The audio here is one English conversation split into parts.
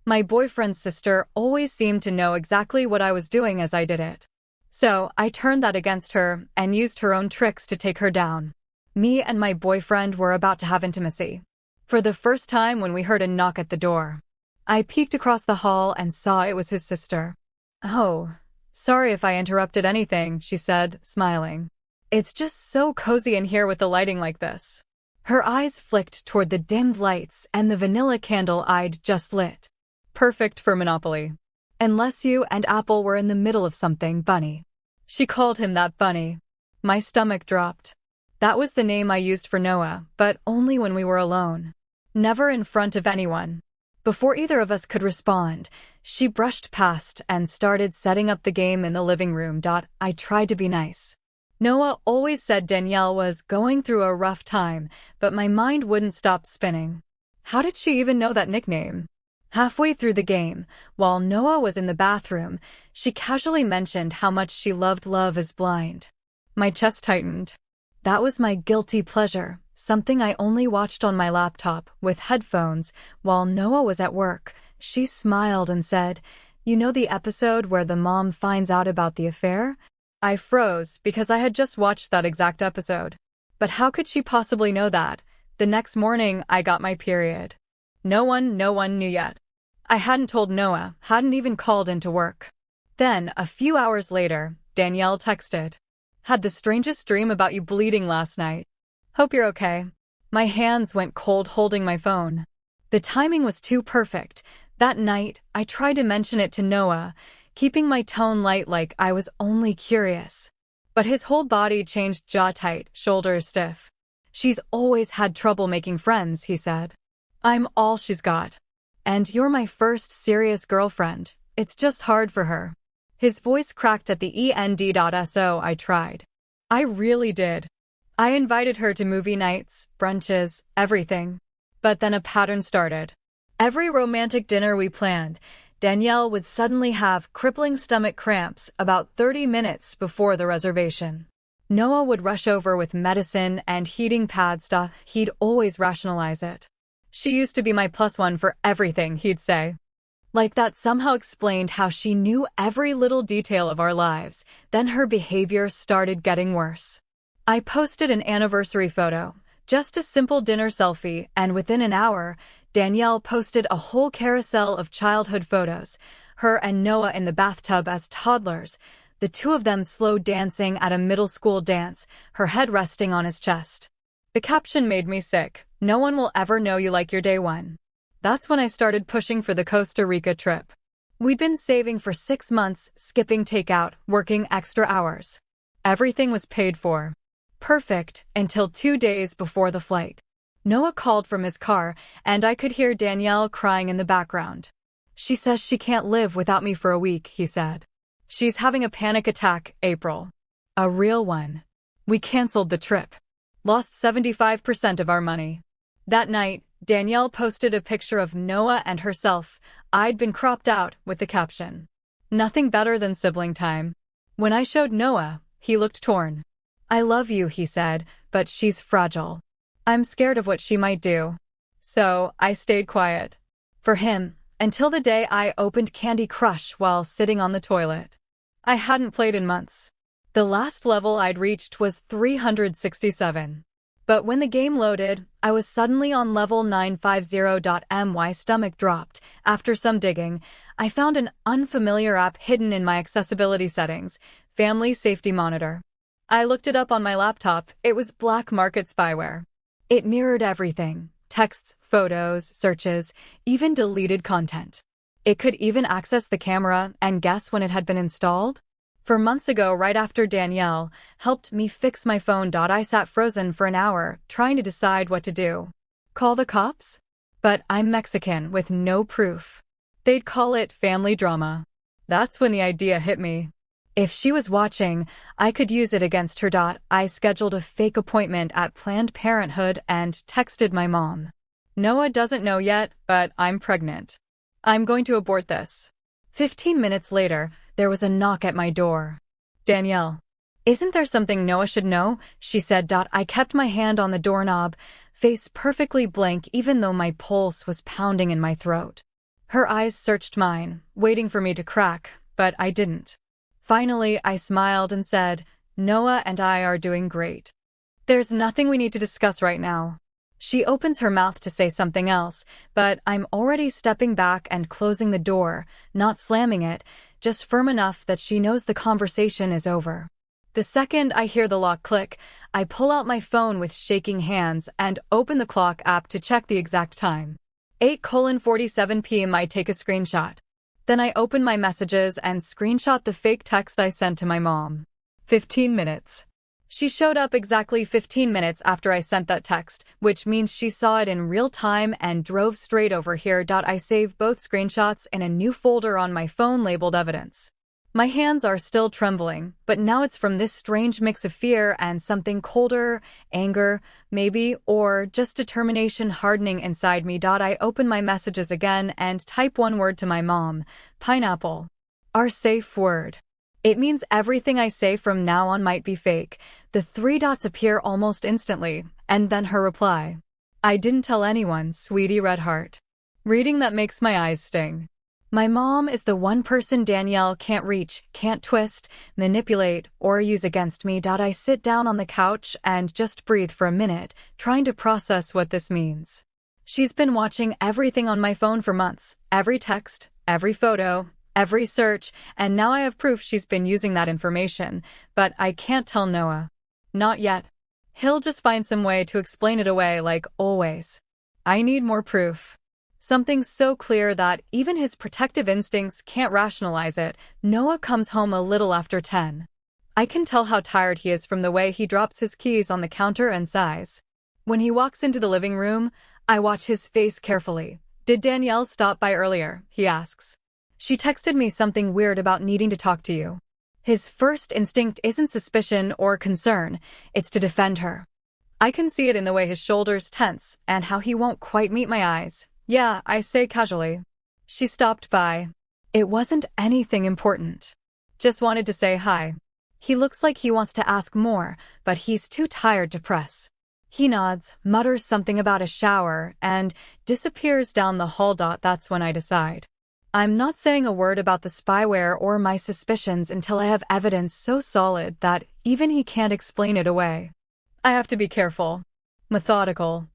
My boyfriend's sister always seemed to know exactly what I was doing as I did it. So I turned that against her and used her own tricks to take her down. Me and my boyfriend were about to have intimacy. For the first time when we heard a knock at the door. I peeked across the hall and saw it was his sister. "Oh, sorry if I interrupted anything," she said, smiling. "It's just so cozy in here with the lighting like this." Her eyes flicked toward the dimmed lights and the vanilla candle I'd just lit. Perfect for Monopoly. Unless you and Apple were in the middle of something, Bunny. She called him that, Bunny. My stomach dropped. That was the name I used for Noah, but only when we were alone. Never in front of anyone. Before either of us could respond, she brushed past and started setting up the game in the living room. I tried to be nice. Noah always said Danielle was going through a rough time, but my mind wouldn't stop spinning. How did she even know that nickname? Halfway through the game, while Noah was in the bathroom, she casually mentioned how much she loved Love is Blind. My chest tightened. That was my guilty pleasure, something I only watched on my laptop with headphones while Noah was at work. She smiled and said, "You know the episode where the mom finds out about the affair?" I froze because I had just watched that exact episode. But how could she possibly know that? The next morning, I got my period. No one knew yet. I hadn't told Noah, hadn't even called into work. Then, a few hours later, Danielle texted. "Had the strangest dream about you bleeding last night. Hope you're okay." My hands went cold holding my phone. The timing was too perfect. That night, I tried to mention it to Noah, keeping my tone light like I was only curious. But his whole body changed, jaw tight, shoulders stiff. "She's always had trouble making friends," he said. "I'm all she's got. And you're my first serious girlfriend. It's just hard for her." His voice cracked at the end. So I tried. I really did. I invited her to movie nights, brunches, everything. But then a pattern started. Every romantic dinner we planned, Danielle would suddenly have crippling stomach cramps about 30 minutes before the reservation. Noah would rush over with medicine and heating pads. He'd always rationalize it. "She used to be my +1 for everything," he'd say. Like that somehow explained how she knew every little detail of our lives. Then her behavior started getting worse. I posted an anniversary photo, just a simple dinner selfie, and within an hour, Danielle posted a whole carousel of childhood photos, her and Noah in the bathtub as toddlers, the two of them slow dancing at a middle school dance, her head resting on his chest. The caption made me sick. "No one will ever know you like your day one." That's when I started pushing for the Costa Rica trip. We'd been saving for 6 months, skipping takeout, working extra hours. Everything was paid for. Perfect, until 2 days before the flight. Noah called from his car, and I could hear Danielle crying in the background. "She says she can't live without me for a week," he said. "She's having a panic attack, April." A real one. We canceled the trip. Lost 75% of our money. That night, Danielle posted a picture of Noah and herself. I'd been cropped out with the caption, "Nothing better than sibling time." When I showed Noah, he looked torn. "I love you," he said, "but she's fragile. I'm scared of what she might do." So, I stayed quiet. For him, until the day I opened Candy Crush while sitting on the toilet. I hadn't played in months. The last level I'd reached was 367. But when the game loaded, I was suddenly on level 950. My stomach dropped. After some digging, I found an unfamiliar app hidden in my accessibility settings, Family Safety Monitor. I looked it up on my laptop. It was black market spyware. It mirrored everything: texts, photos, searches, even deleted content. It could even access the camera, and guess when it had been installed? 4 months ago, right after Danielle helped me fix my phone. I sat frozen for an hour, trying to decide what to do. Call the cops? But I'm Mexican with no proof. They'd call it family drama. That's when the idea hit me. If she was watching, I could use it against her. I scheduled a fake appointment at Planned Parenthood and texted my mom. "Noah doesn't know yet, but I'm pregnant. I'm going to abort this." 15 minutes later, there was a knock at my door. "Danielle, isn't there something Noah should know?" she said. I kept my hand on the doorknob, face perfectly blank even though my pulse was pounding in my throat. Her eyes searched mine, waiting for me to crack, but I didn't. Finally, I smiled and said, "Noah and I are doing great. There's nothing we need to discuss right now." She opens her mouth to say something else, but I'm already stepping back and closing the door, not slamming it, just firm enough that she knows the conversation is over. The second I hear the lock click, I pull out my phone with shaking hands and open the clock app to check the exact time. 8:47 p.m. I take a screenshot. Then I open my messages and screenshot the fake text I sent to my mom. 15 minutes. She showed up exactly 15 minutes after I sent that text, which means she saw it in real time and drove straight over here. I save both screenshots in a new folder on my phone labeled evidence. My hands are still trembling, but now it's from this strange mix of fear and something colder, anger, maybe, or just determination hardening inside me. I open my messages again and type one word to my mom: pineapple. Our safe word. It means everything I say from now on might be fake. The three dots appear almost instantly, and then her reply: "I didn't tell anyone, sweetie, red heart." Reading that makes my eyes sting. My mom is the one person Danielle can't reach, can't twist, manipulate, or use against me. I sit down on the couch and just breathe for a minute, trying to process what this means. She's been watching everything on my phone for months, every text, every photo, every search, and now I have proof she's been using that information, but I can't tell Noah. Not yet. He'll just find some way to explain it away like always. I need more proof. Something so clear that even his protective instincts can't rationalize it. Noah comes home a little after 10. I can tell how tired he is from the way he drops his keys on the counter and sighs. When he walks into the living room, I watch his face carefully. "Did Danielle stop by earlier?" he asks. "She texted me something weird about needing to talk to you." His first instinct isn't suspicion or concern, it's to defend her. I can see it in the way his shoulders tense and how he won't quite meet my eyes. "Yeah," I say casually. "She stopped by. It wasn't anything important. Just wanted to say hi." He looks like he wants to ask more, but he's too tired to press. He nods, mutters something about a shower, and disappears down the hall. That's when I decide. I'm not saying a word about the spyware or my suspicions until I have evidence so solid that even he can't explain it away. I have to be careful. Methodical.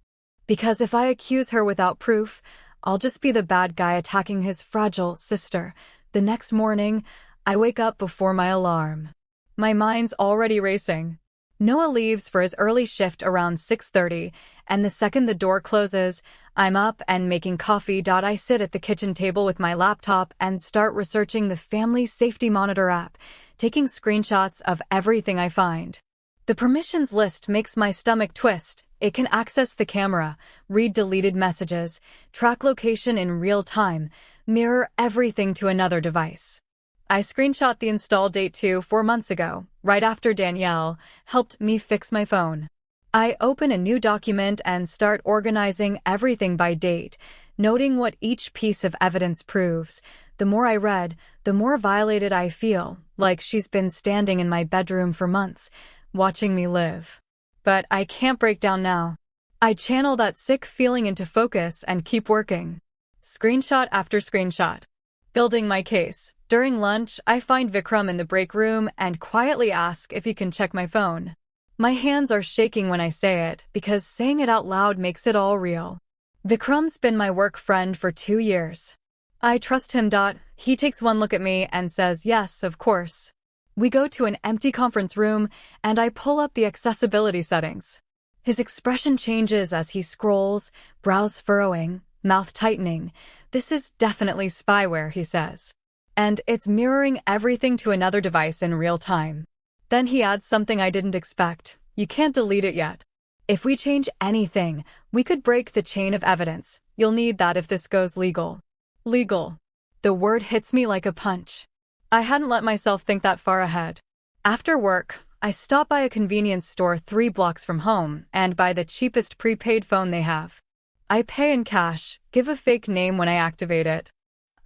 Because if I accuse her without proof, I'll just be the bad guy attacking his fragile sister. The next morning, I wake up before my alarm. My mind's already racing. Noah leaves for his early shift around 6:30, and the second the door closes, I'm up and making coffee. I sit at the kitchen table with my laptop and start researching the family safety monitor app, taking screenshots of everything I find. The permissions list makes my stomach twist. It can access the camera, read deleted messages, track location in real time, mirror everything to another device. I screenshot the install date to 4 months ago, right after Danielle helped me fix my phone. I open a new document and start organizing everything by date, noting what each piece of evidence proves. The more I read, the more violated I feel, like she's been standing in my bedroom for months, watching me live. But I can't break down now. I channel that sick feeling into focus and keep working. Screenshot after screenshot. Building my case. During lunch, I find Vikram in the break room and quietly ask if he can check my phone. My hands are shaking when I say it, because saying it out loud makes it all real. Vikram's been my work friend for 2 years. I trust him. He takes one look at me and says, "Yes, of course." We go to an empty conference room, and I pull up the accessibility settings. His expression changes as he scrolls, brows furrowing, mouth tightening. "This is definitely spyware," he says. And it's mirroring everything to another device in real time. Then he adds something I didn't expect. "You can't delete it yet. If we change anything, we could break the chain of evidence. You'll need that if this goes legal." Legal. The word hits me like a punch. I hadn't let myself think that far ahead. After work, I stop by a convenience store 3 blocks from home and buy the cheapest prepaid phone they have. I pay in cash, give a fake name when I activate it.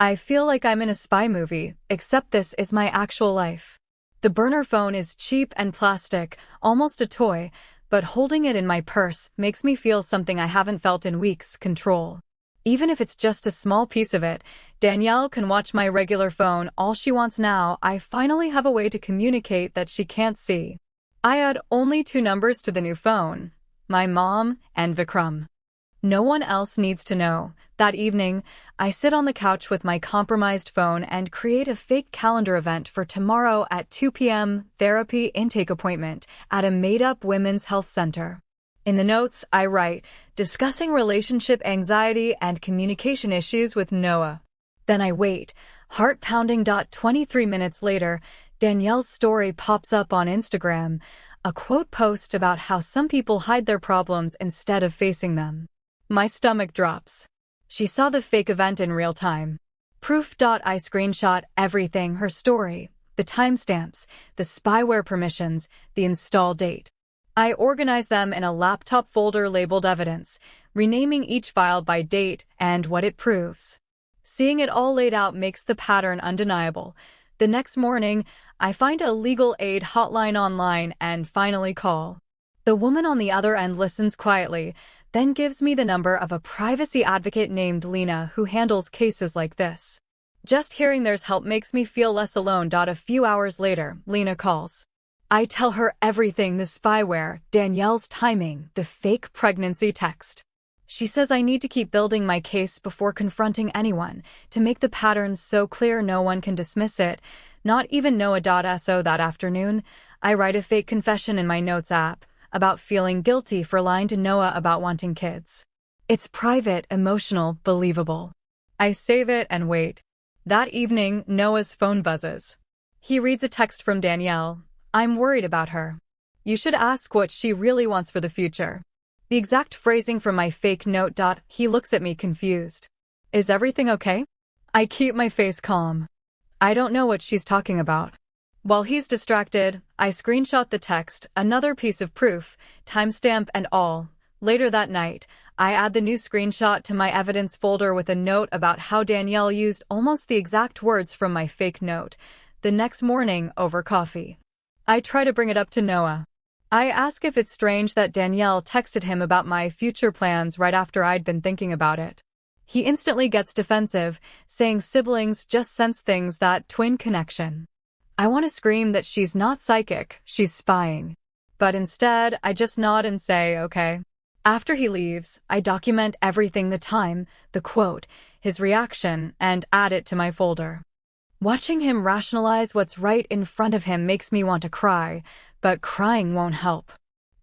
I feel like I'm in a spy movie, except this is my actual life. The burner phone is cheap and plastic, almost a toy, but holding it in my purse makes me feel something I haven't felt in weeks: control. Even if it's just a small piece of it, Danielle can watch my regular phone all she wants now. I finally have a way to communicate that she can't see. I add only 2 numbers to the new phone, my mom and Vikram. No one else needs to know. That evening, I sit on the couch with my compromised phone and create a fake calendar event for tomorrow at 2 p.m. therapy intake appointment at a made-up women's health center. In the notes, I write, discussing relationship anxiety and communication issues with Noah. Then I wait, heart pounding. 23 minutes later, Danielle's story pops up on Instagram, a quote post about how some people hide their problems instead of facing them. My stomach drops. She saw the fake event in real time. Proof. I screenshot everything, her story, the timestamps, the spyware permissions, the install date. I organize them in a laptop folder labeled evidence, renaming each file by date and what it proves. Seeing it all laid out makes the pattern undeniable. The next morning, I find a legal aid hotline online and finally call. The woman on the other end listens quietly, then gives me the number of a privacy advocate named Lena who handles cases like this. Just hearing there's help makes me feel less alone. A few hours later, Lena calls. I tell her everything, the spyware, Danielle's timing, the fake pregnancy text. She says I need to keep building my case before confronting anyone, to make the pattern so clear no one can dismiss it, not even Noah. So that afternoon, I write a fake confession in my notes app about feeling guilty for lying to Noah about wanting kids. It's private, emotional, believable. I save it and wait. That evening, Noah's phone buzzes. He reads a text from Danielle. I'm worried about her. You should ask what she really wants for the future. The exact phrasing from my fake note. He looks at me confused. Is everything okay? I keep my face calm. I don't know what she's talking about. While he's distracted, I screenshot the text, another piece of proof, timestamp and all. Later that night, I add the new screenshot to my evidence folder with a note about how Danielle used almost the exact words from my fake note. The next morning, over coffee, I try to bring it up to Noah. I ask if it's strange that Danielle texted him about my future plans right after I'd been thinking about it. He instantly gets defensive, saying siblings just sense things, that twin connection. I want to scream that she's not psychic, she's spying. But instead, I just nod and say, okay. After he leaves, I document everything, the time, the quote, his reaction, and add it to my folder. Watching him rationalize what's right in front of him makes me want to cry, but crying won't help.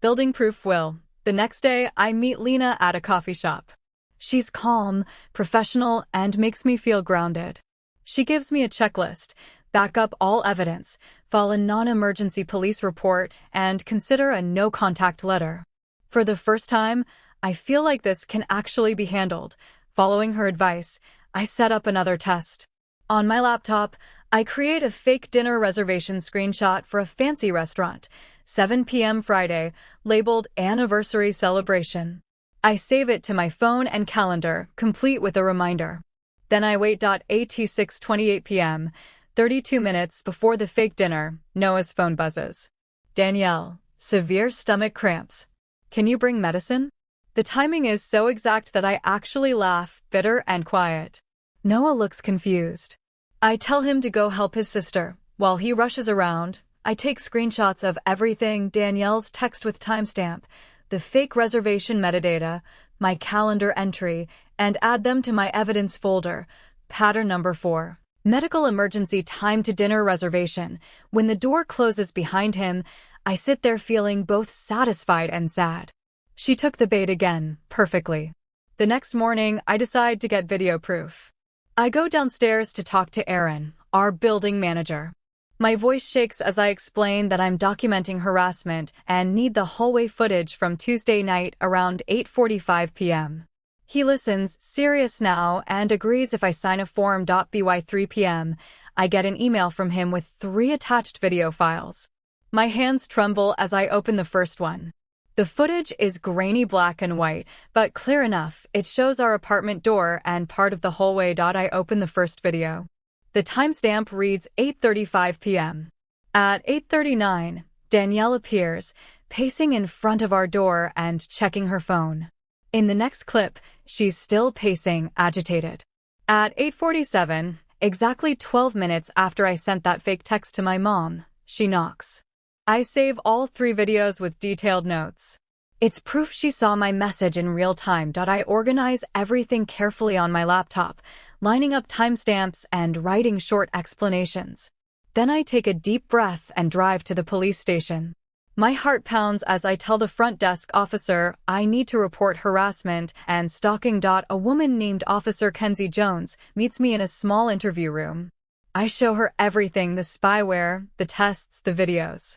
Building proof will. The next day, I meet Lena at a coffee shop. She's calm, professional, and makes me feel grounded. She gives me a checklist. Back up all evidence, file a non-emergency police report, and consider a no-contact letter. For the first time, I feel like this can actually be handled. Following her advice, I set up another test. On my laptop, I create a fake dinner reservation screenshot for a fancy restaurant, 7 p.m. Friday, labeled Anniversary Celebration. I save it to my phone and calendar, complete with a reminder. Then I wait. At 6:28 p.m., 32 minutes before the fake dinner, Noah's phone buzzes. Danielle, severe stomach cramps. Can you bring medicine? The timing is so exact that I actually laugh, bitter and quiet. Noah looks confused. I tell him to go help his sister. While he rushes around, I take screenshots of everything, Danielle's text with timestamp, the fake reservation metadata, my calendar entry, and add them to my evidence folder. Pattern number 4. Medical emergency, time to dinner reservation. When the door closes behind him, I sit there feeling both satisfied and sad. She took the bait again, perfectly. The next morning, I decide to get video proof. I go downstairs to talk to Aaron, our building manager. My voice shakes as I explain that I'm documenting harassment and need the hallway footage from Tuesday night around 8:45 p.m. He listens, serious now, and agrees if I sign a form. By 3 p.m., I get an email from him with 3 attached video files. My hands tremble as I open the first one. The footage is grainy black and white, but clear enough. It shows our apartment door and part of the hallway. I open the first video. The timestamp reads 8:35 p.m. At 8:39, Danielle appears, pacing in front of our door and checking her phone. In the next clip, she's still pacing, agitated. At 8:47, exactly 12 minutes after I sent that fake text to my mom, she knocks. I save all 3 videos with detailed notes. It's proof she saw my message in real time. I organize everything carefully on my laptop, lining up timestamps and writing short explanations. Then I take a deep breath and drive to the police station. My heart pounds as I tell the front desk officer I need to report harassment and stalking. A woman named Officer Kenzie Jones meets me in a small interview room. I show her everything: the spyware, the tests, the videos.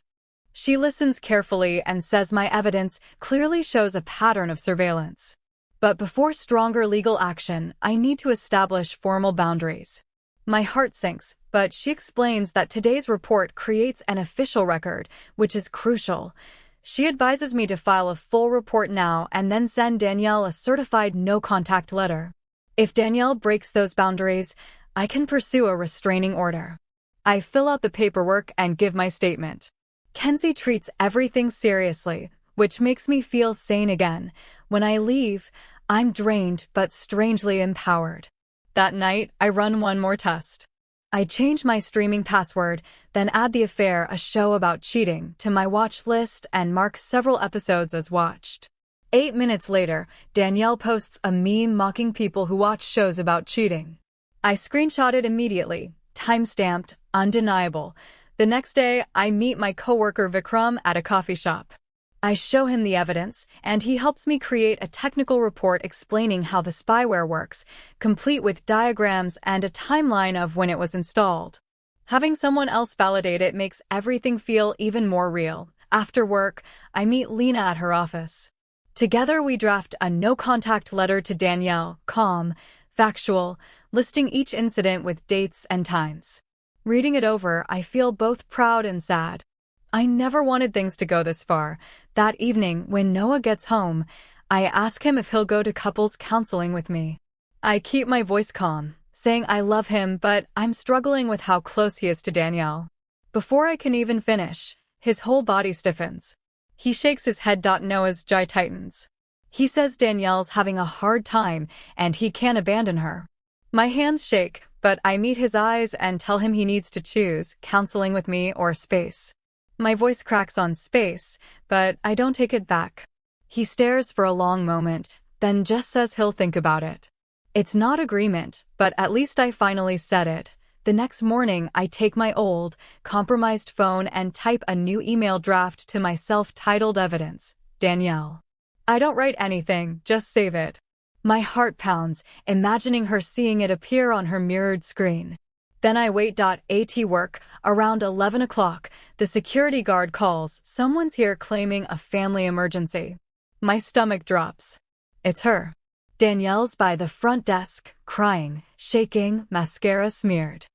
She listens carefully and says my evidence clearly shows a pattern of surveillance. But before stronger legal action, I need to establish formal boundaries. My heart sinks, but she explains that today's report creates an official record, which is crucial. She advises me to file a full report now and then send Danielle a certified no-contact letter. If Danielle breaks those boundaries, I can pursue a restraining order. I fill out the paperwork and give my statement. Kenzie treats everything seriously, which makes me feel sane again. When I leave, I'm drained but strangely empowered. That night, I run one more test. I change my streaming password, then add The Affair, a show about cheating, to my watch list and mark several episodes as watched. 8 minutes later, Danielle posts a meme mocking people who watch shows about cheating. I screenshot it immediately, time-stamped, undeniable. The next day, I meet my coworker Vikram at a coffee shop. I show him the evidence, and he helps me create a technical report explaining how the spyware works, complete with diagrams and a timeline of when it was installed. Having someone else validate it makes everything feel even more real. After work, I meet Lena at her office. Together, we draft a no-contact letter to Danielle, calm, factual, listing each incident with dates and times. Reading it over, I feel both proud and sad. I never wanted things to go this far. That evening, when Noah gets home, I ask him if he'll go to couples counseling with me. I keep my voice calm, saying I love him, but I'm struggling with how close he is to Danielle. Before I can even finish, his whole body stiffens. He shakes his head. Noah's jaw tightens. He says Danielle's having a hard time and he can't abandon her. My hands shake, but I meet his eyes and tell him he needs to choose counseling with me or space. My voice cracks on space, but I don't take it back. He stares for a long moment, then just says he'll think about it. It's not agreement, but at least I finally said it. The next morning, I take my old, compromised phone and type a new email draft to myself titled Evidence, Danielle. I don't write anything, just save it. My heart pounds, imagining her seeing it appear on her mirrored screen. Then I wait. At work, around 11 o'clock, the security guard calls. Someone's here claiming a family emergency. My stomach drops. It's her. Danielle's by the front desk, crying, shaking, mascara smeared.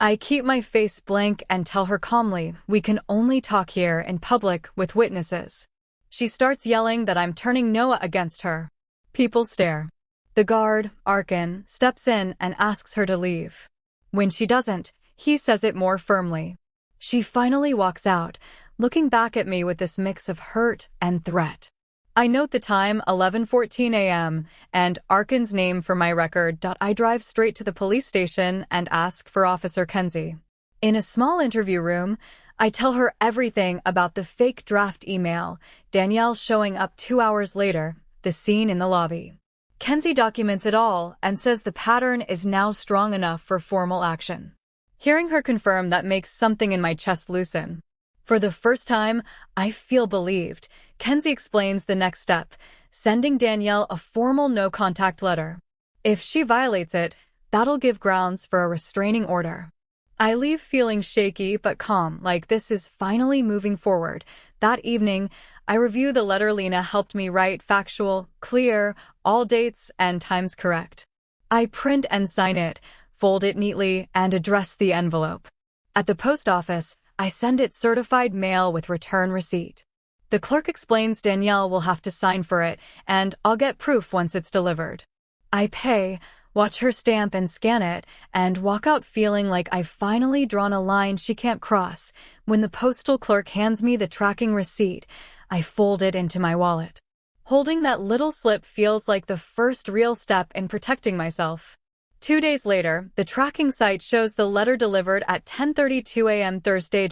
I keep my face blank and tell her calmly, we can only talk here in public with witnesses. She starts yelling that I'm turning Noah against her. People stare. The guard, Arkin, steps in and asks her to leave. When she doesn't, he says it more firmly. She finally walks out, looking back at me with this mix of hurt and threat. I note the time, 11:14 a.m., and Arkin's name for my record. I drive straight to the police station and ask for Officer Kenzie. In a small interview room, I tell her everything about the fake draft email, Danielle showing up 2 hours later, the scene in the lobby. Kenzie documents it all and says the pattern is now strong enough for formal action. Hearing her confirm that makes something in my chest loosen. For the first time, I feel believed. Kenzie explains the next step, sending Danielle a formal no-contact letter. If she violates it, that'll give grounds for a restraining order. I leave feeling shaky but calm, like this is finally moving forward. That evening, I review the letter Lena helped me write, factual, clear, all dates and times correct. I print and sign it, fold it neatly, and address the envelope. At the post office, I send it certified mail with return receipt. The clerk explains Danielle will have to sign for it, and I'll get proof once it's delivered. I pay, watch her stamp and scan it, and walk out feeling like I've finally drawn a line she can't cross. When the postal clerk hands me the tracking receipt, I fold it into my wallet. Holding that little slip feels like the first real step in protecting myself. 2 days later, the tracking site shows the letter delivered at 10:32 a.m. Thursday.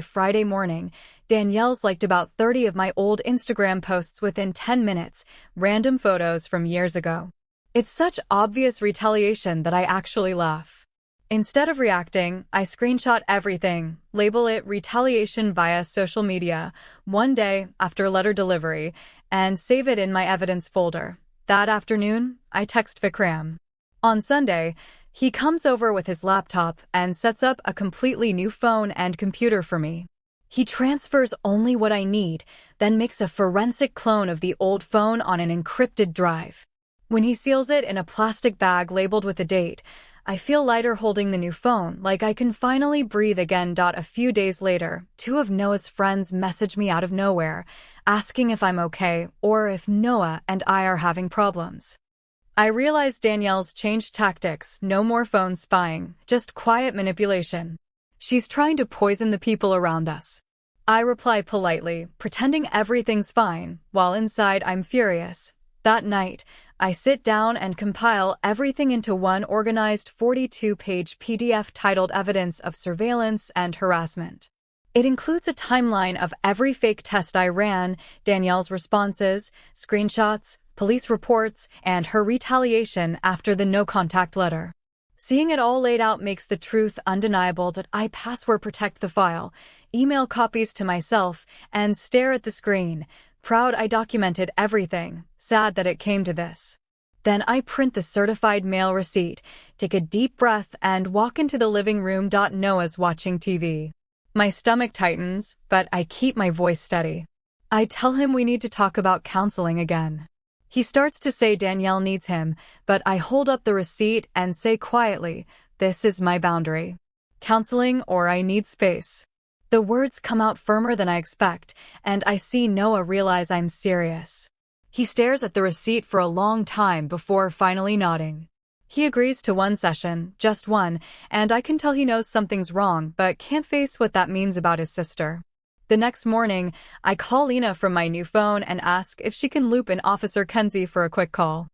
Friday morning, Danielle's liked about 30 of my old Instagram posts within 10 minutes, random photos from years ago. It's such obvious retaliation that I actually laugh. Instead of reacting, I screenshot everything, label it retaliation via social media, one day after letter delivery, and save it in my evidence folder. That afternoon, I text Vikram. On Sunday, he comes over with his laptop and sets up a completely new phone and computer for me. He transfers only what I need, then makes a forensic clone of the old phone on an encrypted drive. When he seals it in a plastic bag labeled with a date, I feel lighter holding the new phone, like I can finally breathe again. A few days later, two of Noah's friends message me out of nowhere, asking if I'm okay or if Noah and I are having problems. I realize Danielle's changed tactics, no more phone spying, just quiet manipulation. She's trying to poison the people around us. I reply politely, pretending everything's fine, while inside I'm furious. That night, I sit down and compile everything into one organized 42-page PDF titled Evidence of Surveillance and Harassment. It includes a timeline of every fake test I ran, Danielle's responses, screenshots, police reports, and her retaliation after the no-contact letter. Seeing it all laid out makes the truth undeniable. I password protect the file, email copies to myself, and stare at the screen, proud I documented everything, sad that it came to this. Then I print the certified mail receipt, take a deep breath, and walk into the living room. Noah's watching TV. My stomach tightens, but I keep my voice steady. I tell him we need to talk about counseling again. He starts to say Danielle needs him, but I hold up the receipt and say quietly, this is my boundary. Counseling or I need space. The words come out firmer than I expect, and I see Noah realize I'm serious. He stares at the receipt for a long time before finally nodding. He agrees to one session, just one, and I can tell he knows something's wrong but can't face what that means about his sister. The next morning, I call Lena from my new phone and ask if she can loop in Officer Kenzie for a quick call.